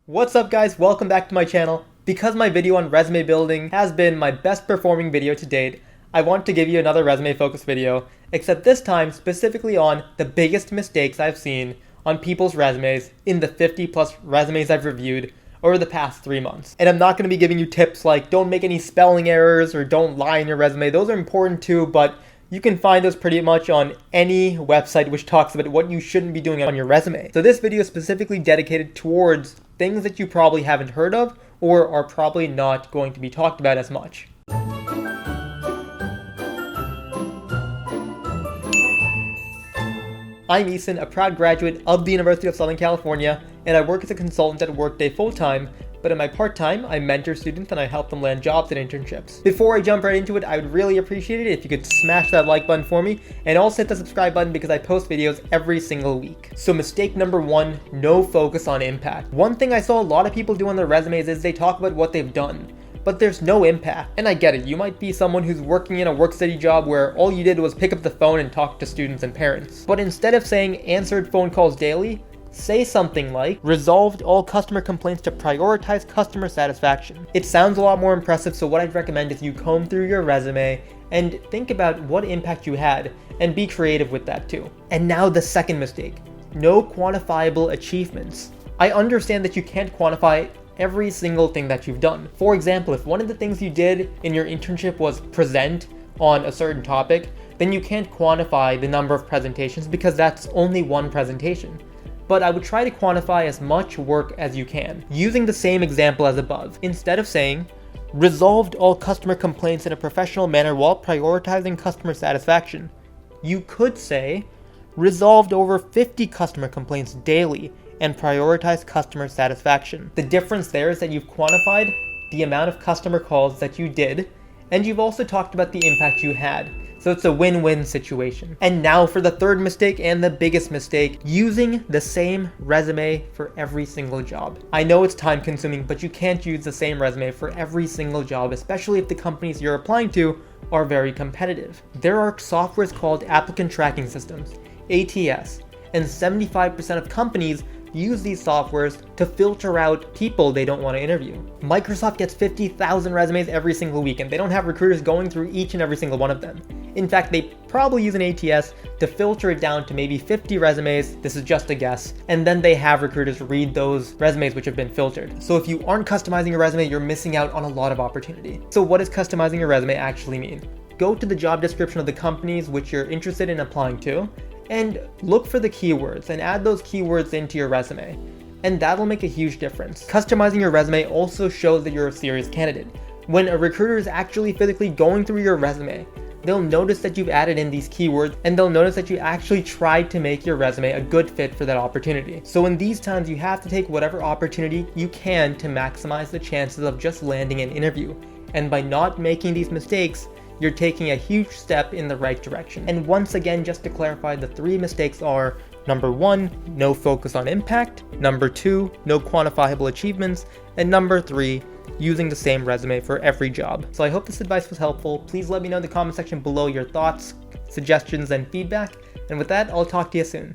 What's up guys, welcome back to my channel. Because my video on resume building has been my best performing video to date, I want to give you another resume focused video, except this time specifically on the biggest mistakes I've seen on people's resumes in the 50 plus resumes I've reviewed over the past 3 months. And I'm not going to be giving you tips like don't make any spelling errors or don't lie in your resume. Those are important too, but you can find those pretty much on any website which talks about what you shouldn't be doing on your resume. So this video is specifically dedicated towards things that you probably haven't heard of or are probably not going to be talked about as much. I'm Eesen, a proud graduate of the University of Southern California, and I work as a consultant at Workday full-time, but in my part-time, I mentor students and I help them land jobs and internships. Before I jump right into it, I would really appreciate it if you could smash that like button for me, and also hit the subscribe button because I post videos every single week. So mistake number 1, no focus on impact. One thing I saw a lot of people do on their resumes is they talk about what they've done, but there's no impact. And I get it, you might be someone who's working in a work-study job where all you did was pick up the phone and talk to students and parents. But instead of saying answered phone calls daily, say something like, resolved all customer complaints to prioritize customer satisfaction. It sounds a lot more impressive, so what I'd recommend is you comb through your resume and think about what impact you had and be creative with that too. And now the second mistake, no quantifiable achievements. I understand that you can't quantify every single thing that you've done. For example, if one of the things you did in your internship was present on a certain topic, then you can't quantify the number of presentations because that's only one presentation. But I would try to quantify as much work as you can, using the same example as above. Instead of saying, resolved all customer complaints in a professional manner while prioritizing customer satisfaction, you could say, resolved over 50 customer complaints daily and prioritize customer satisfaction. The difference there is that you've quantified the amount of customer calls that you did, and you've also talked about the impact you had. So it's a win-win situation. And now for the third mistake and the biggest mistake, using the same resume for every single job. I know it's time consuming, but you can't use the same resume for every single job, especially if the companies you're applying to are very competitive. There are softwares called applicant tracking systems, ATS, and 75% of companies use these softwares to filter out people they don't want to interview. Microsoft gets 50,000 resumes every single week, and they don't have recruiters going through each and every single one of them. In fact, they probably use an ATS to filter it down to maybe 50 resumes, this is just a guess, and then they have recruiters read those resumes which have been filtered. So if you aren't customizing your resume, you're missing out on a lot of opportunity. So what does customizing your resume actually mean? Go to the job description of the companies which you're interested in applying to, and look for the keywords and add those keywords into your resume. And that'll make a huge difference. Customizing your resume also shows that you're a serious candidate. When a recruiter is actually physically going through your resume, they'll notice that you've added in these keywords, and they'll notice that you actually tried to make your resume a good fit for that opportunity. So in these times, you have to take whatever opportunity you can to maximize the chances of just landing an interview. And by not making these mistakes, you're taking a huge step in the right direction. And once again, just to clarify, the 3 mistakes are: number 1, no focus on impact; number 2, no quantifiable achievements; and number 3, using the same resume for every job. So I hope this advice was helpful. Please let me know in the comment section below your thoughts, suggestions, and feedback. And with that, I'll talk to you soon.